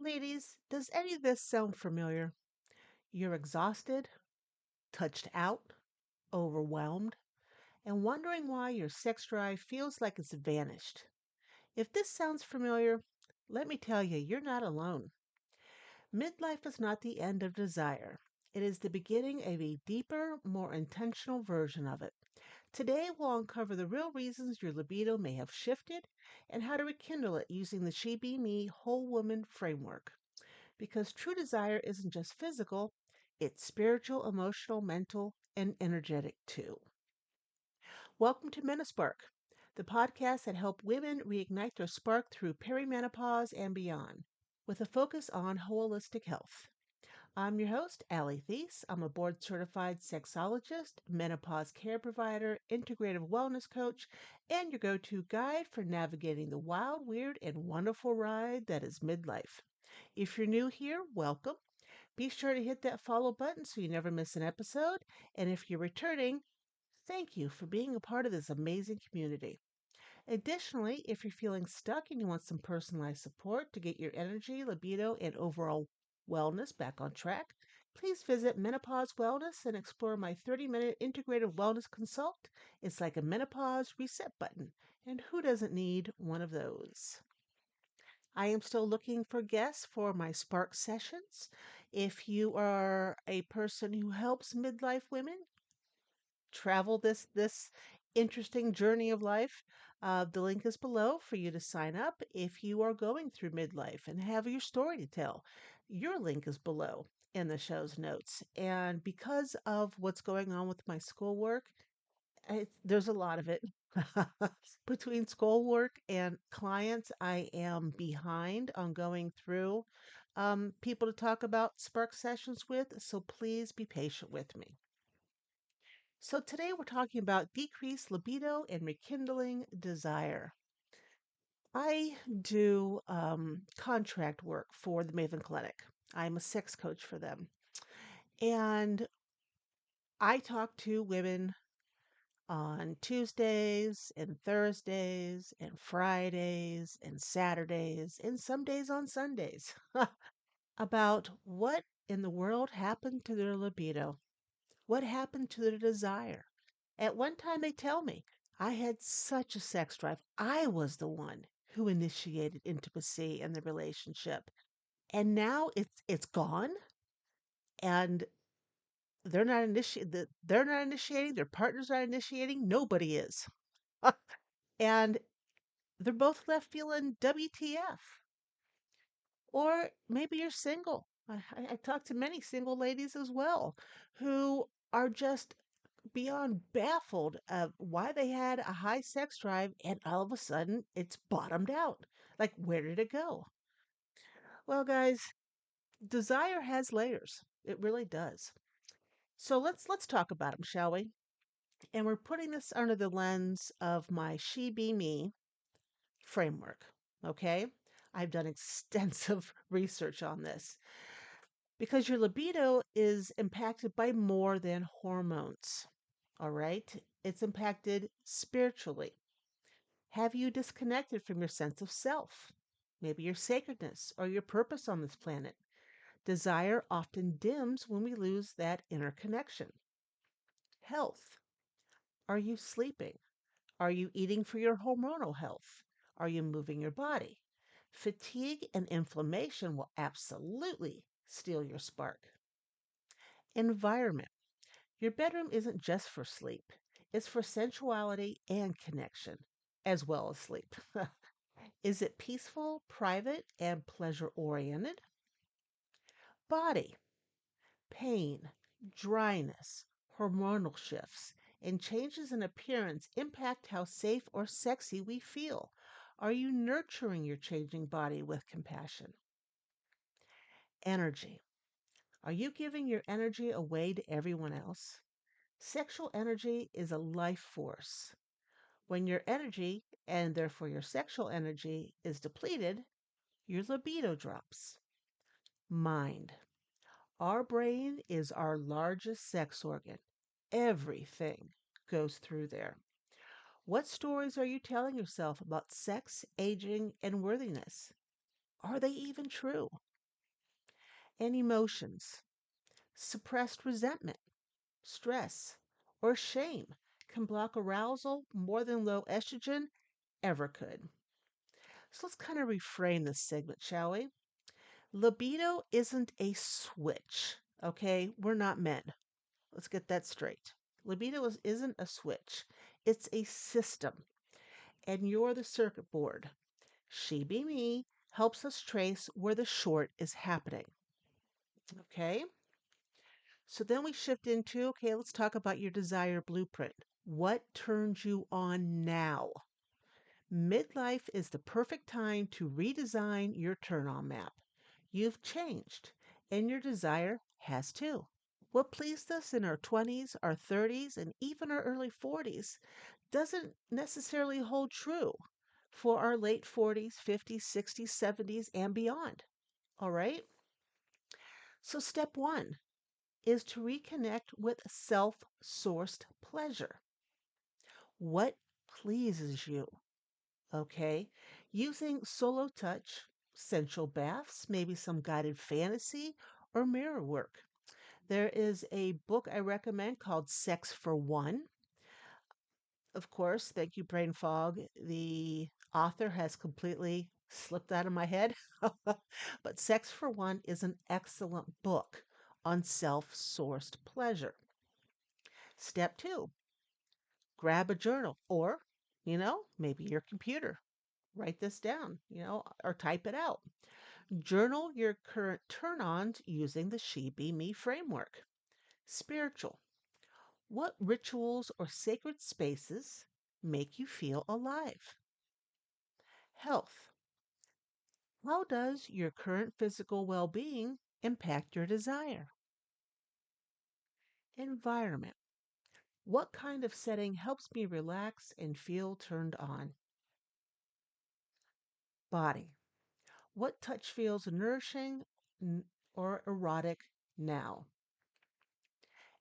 Ladies, does any of this sound familiar? You're exhausted, touched out, overwhelmed, and wondering why your sex drive feels like it's vanished. If this sounds familiar, let me tell you, you're not alone. Midlife is not the end of desire. It is the beginning of a deeper, more intentional version of it. Today, we'll uncover the real reasons your libido may have shifted and how to rekindle it using the She Be Me Whole Woman framework. Because true desire isn't just physical, it's spiritual, emotional, mental, and energetic too. Welcome to MenoSpark, the podcast that helps women reignite their spark through perimenopause and beyond, with a focus on holistic health. I'm your host, Allie. I'm a board certified sexologist, menopause care provider, integrative wellness coach, and your go to guide for navigating the wild, weird, and wonderful ride that is midlife. If you're new here, welcome. Be sure to hit that follow button so you never miss an episode. And if you're returning, thank you for being a part of this amazing community. Additionally, if you're feeling stuck and you want some personalized support to get your energy, libido, and overall wellness back on track, please visit Menopause Wellness and explore my 30-minute integrative wellness consult. It's like a menopause reset button, and who doesn't need one of those? I am still looking for guests for my Spark sessions. If you are a person who helps midlife women travel this interesting journey of life, the link is below for you to sign up. If you are going through midlife and have your story to tell, your link is below in the show's notes. And because of what's going on with my schoolwork, there's a lot of it. Between schoolwork and clients, I am behind on going through people to talk about Spark sessions with, so please be patient with me. So, today we're talking about decreased libido and rekindling desire. I do contract work for the Maven Clinic. I'm a sex coach for them. And I talk to women on Tuesdays and Thursdays and Fridays and Saturdays and some days on Sundays about what in the world happened to their libido, what happened to their desire. At one time, they tell me, I had such a sex drive. I was the one who initiated intimacy in the relationship. And now it's gone and they're not initiating, their partner's not initiating, nobody is. And they're both left feeling WTF. Or maybe you're single. I talk to many single ladies as well who are just beyond baffled of why they had a high sex drive and all of a sudden it's bottomed out. Like, where did it go? Well, guys, desire has layers. It really does. So let's talk about them, shall we? And we're putting this under the lens of my She Be Me framework. Okay? I've done extensive research on this because your libido is impacted by more than hormones. All right? It's impacted spiritually. Have you disconnected from your sense of self? Maybe your sacredness or your purpose on this planet. Desire often dims when we lose that inner connection. Health. Are you sleeping? Are you eating for your hormonal health? Are you moving your body? Fatigue and inflammation will absolutely steal your spark. Environment. Your bedroom isn't just for sleep, it's for sensuality and connection, as well as sleep. Is it peaceful, private, and pleasure oriented? Body, pain, dryness, hormonal shifts, and changes in appearance impact how safe or sexy we feel. Are you nurturing your changing body with compassion? Energy. Are you giving your energy away to everyone else? Sexual energy is a life force. When your energy, and therefore your sexual energy, is depleted, your libido drops. Mind. Our brain is our largest sex organ. Everything goes through there. What stories are you telling yourself about sex, aging, and worthiness? Are they even true? And emotions, suppressed resentment, stress, or shame can block arousal more than low estrogen ever could. So let's kind of reframe this segment, shall we? Libido isn't a switch, okay? We're not men. Let's get that straight. Isn't a switch, it's a system, and you're the circuit board. She Be Me helps us trace where the short is happening, okay? So then we shift into, okay, let's talk about your desire blueprint. What turns you on now? Midlife is the perfect time to redesign your turn on map. You've changed, and your desire has too. What pleased us in our 20s, our 30s, and even our early 40s doesn't necessarily hold true for our late 40s, 50s, 60s, 70s, and beyond. All right? So, step one is to reconnect with self sourced pleasure. What pleases you? Okay? Using solo touch, sensual baths, maybe some guided fantasy, or mirror work. There is a book I recommend called Sex for One. Of course, thank you, Brain Fog. The author has completely slipped out of my head. But Sex for One is an excellent book on self sourced pleasure. Step two, grab a journal or, maybe your computer. Write this down, or type it out. Journal your current turn ons using the She Be Me framework. Spiritual. What rituals or sacred spaces make you feel alive? Health. How does your current physical well being impact your desire? Environment. What kind of setting helps me relax and feel turned on? Body. What touch feels nourishing or erotic now?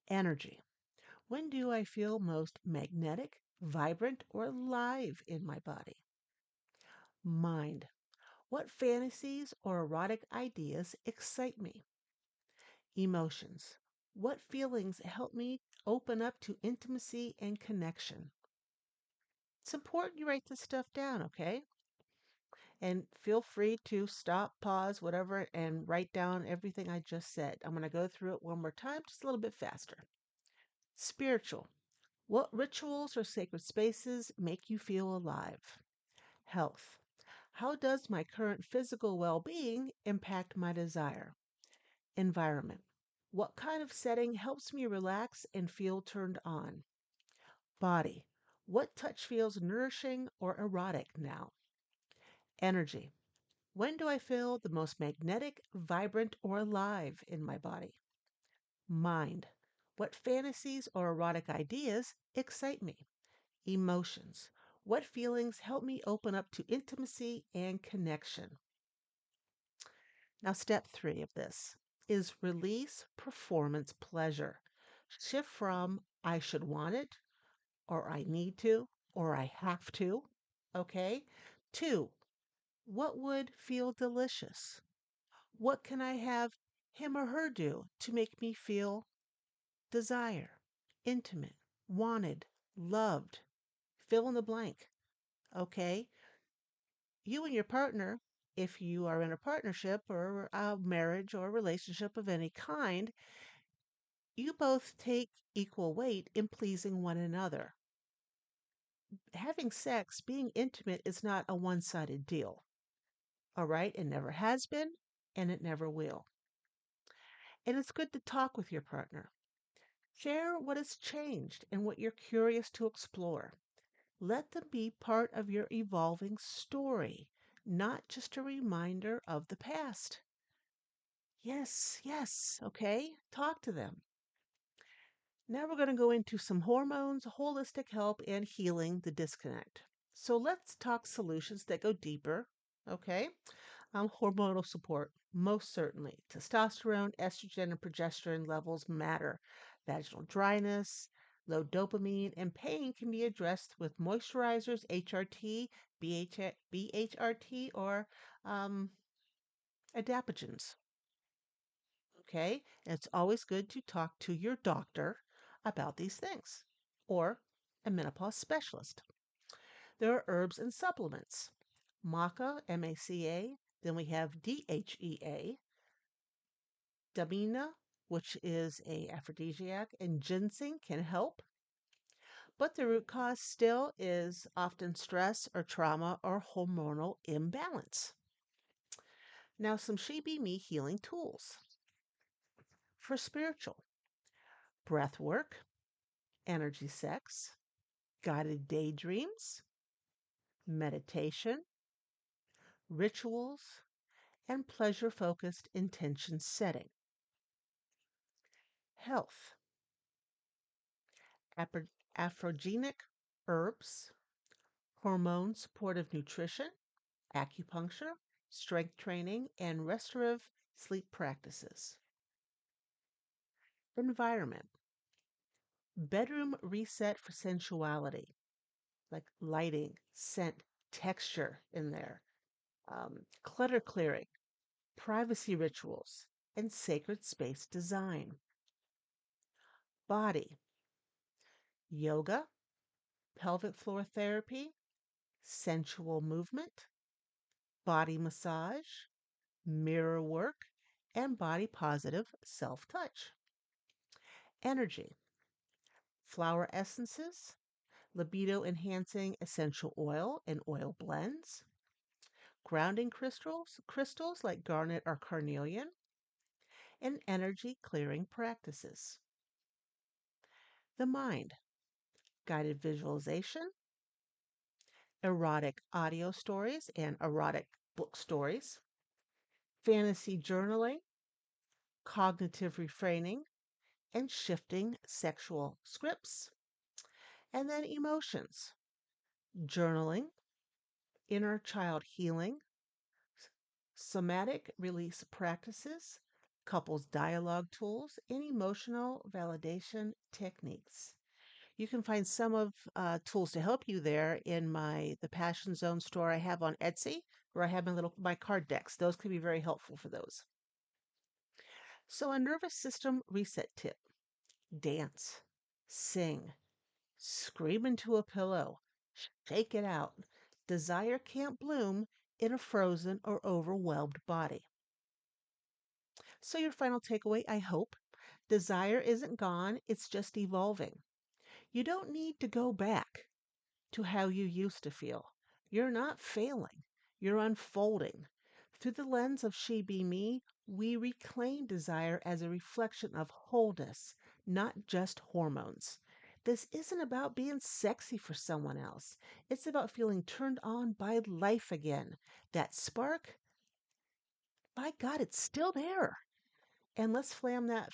Energy. When do I feel most magnetic, vibrant, or alive in my body? Mind. What fantasies or erotic ideas excite me? Emotions. What feelings help me open up to intimacy and connection? It's important you write this stuff down, okay? And feel free to stop, pause, whatever, and write down everything I just said. I'm going to go through it one more time, just a little bit faster. Spiritual. What rituals or sacred spaces make you feel alive? Health. How does my current physical well being impact my desire? Environment. What kind of setting helps me relax and feel turned on? Body. What touch feels nourishing or erotic now? Energy. When do I feel the most magnetic, vibrant, or alive in my body? Mind. What fantasies or erotic ideas excite me? Emotions. What feelings help me open up to intimacy and connection? Now, step three of this is release performance pleasure. Shift from I should want it, or I need to, or I have to, okay, to what would feel delicious? What can I have him or her do to make me feel desire, intimate, wanted, loved? Fill in the blank, okay? You and your partner, if you are in a partnership or a marriage or a relationship of any kind, you both take equal weight in pleasing one another. Having sex, being intimate, is not a one sided deal. All right? It never has been and it never will. And it's good to talk with your partner. Share what has changed and what you're curious to explore. Let them be part of your evolving story, not just a reminder of the past. Yes, yes, okay? Talk to them. Now we're going to go into some hormones, holistic help, and healing the disconnect. So let's talk solutions that go deeper, okay? Hormonal support, most certainly. Testosterone, estrogen, and progesterone levels matter. Vaginal dryness, low dopamine, and pain can be addressed with moisturizers, HRT, BHRT, or um, adaptogens. Okay? And it's always good to talk to your doctor about these things or a menopause specialist. There are herbs and supplements. Maca, MACA, then we have DHEA, Damina, which is a aphrodisiac, and ginseng can help. But the root cause still is often stress or trauma or hormonal imbalance. Now, some She Be Me healing tools for spiritual breath work, energy sex, guided daydreams, meditation, rituals, and pleasure focused intention setting. Health, aphrodisiac herbs, hormone supportive nutrition, acupuncture, strength training, and restorative sleep practices. Environment, bedroom reset for sensuality, like lighting, scent, texture in there, clutter clearing, privacy rituals, and sacred space design. Body, yoga, pelvic floor therapy, sensual movement, body massage, mirror work, and body positive self touch. Energy, flower essences, libido enhancing essential oil and oil blends, grounding crystals like garnet or carnelian, and energy clearing practices. The mind, guided visualization, erotic audio stories and erotic book stories, fantasy journaling, cognitive reframing, and shifting sexual scripts. And then emotions, journaling, inner child healing, somatic release practices, couples dialogue tools, and emotional validation techniques. You can find some of tools to help you there in the Passion Zone store I have on Etsy, where I have my card decks. Those can be very helpful for those. So, a nervous system reset tip: dance, sing, scream into a pillow, shake it out. Desire can't bloom in a frozen or overwhelmed body. So, your final takeaway, I hope: desire isn't gone, it's just evolving. You don't need to go back to how you used to feel. You're not failing, you're unfolding. Through the lens of She Be Me, we reclaim desire as a reflection of wholeness, not just hormones. This isn't about being sexy for someone else. It's about feeling turned on by life again. That spark, by God, it's still there. And let's fan that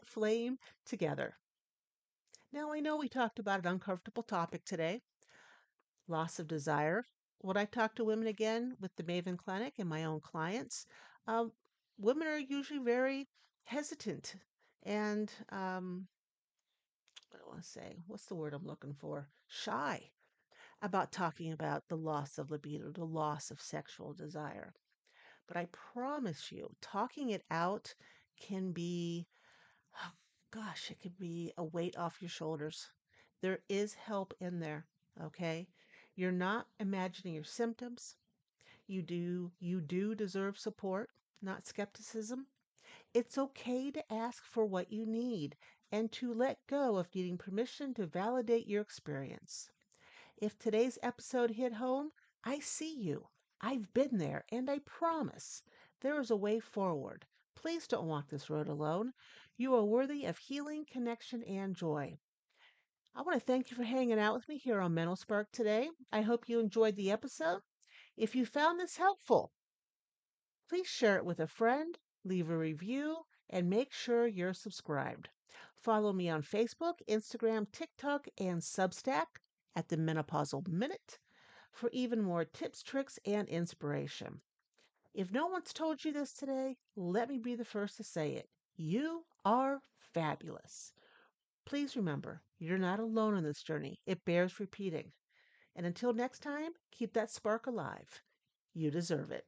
flame together. Now, I know we talked about an uncomfortable topic today: loss of desire. When I talk to women again with the Maven Clinic and my own clients, um, women are usually very hesitant and, what do I want to say? What's the word I'm looking for? Shy about talking about the loss of libido, the loss of sexual desire. But I promise you, talking it out can be, oh, gosh, it could be a weight off your shoulders. There is help in there, okay? You're not imagining your symptoms. You do deserve support, not skepticism. It's okay to ask for what you need and to let go of needing permission to validate your experience. If today's episode hit home, I see you. I've been there, and I promise there is a way forward. Please don't walk this road alone. You are worthy of healing, connection, and joy. I want to thank you for hanging out with me here on MenoSpark today. I hope you enjoyed the episode. If you found this helpful, please share it with a friend, leave a review, and make sure you're subscribed. Follow me on Facebook, Instagram, TikTok, and Substack at the Menopausal Minute for even more tips, tricks, and inspiration. If no one's told you this today, let me be the first to say it. You are fabulous. Please remember, you're not alone on this journey. It bears repeating. And until next time, keep that spark alive. You deserve it.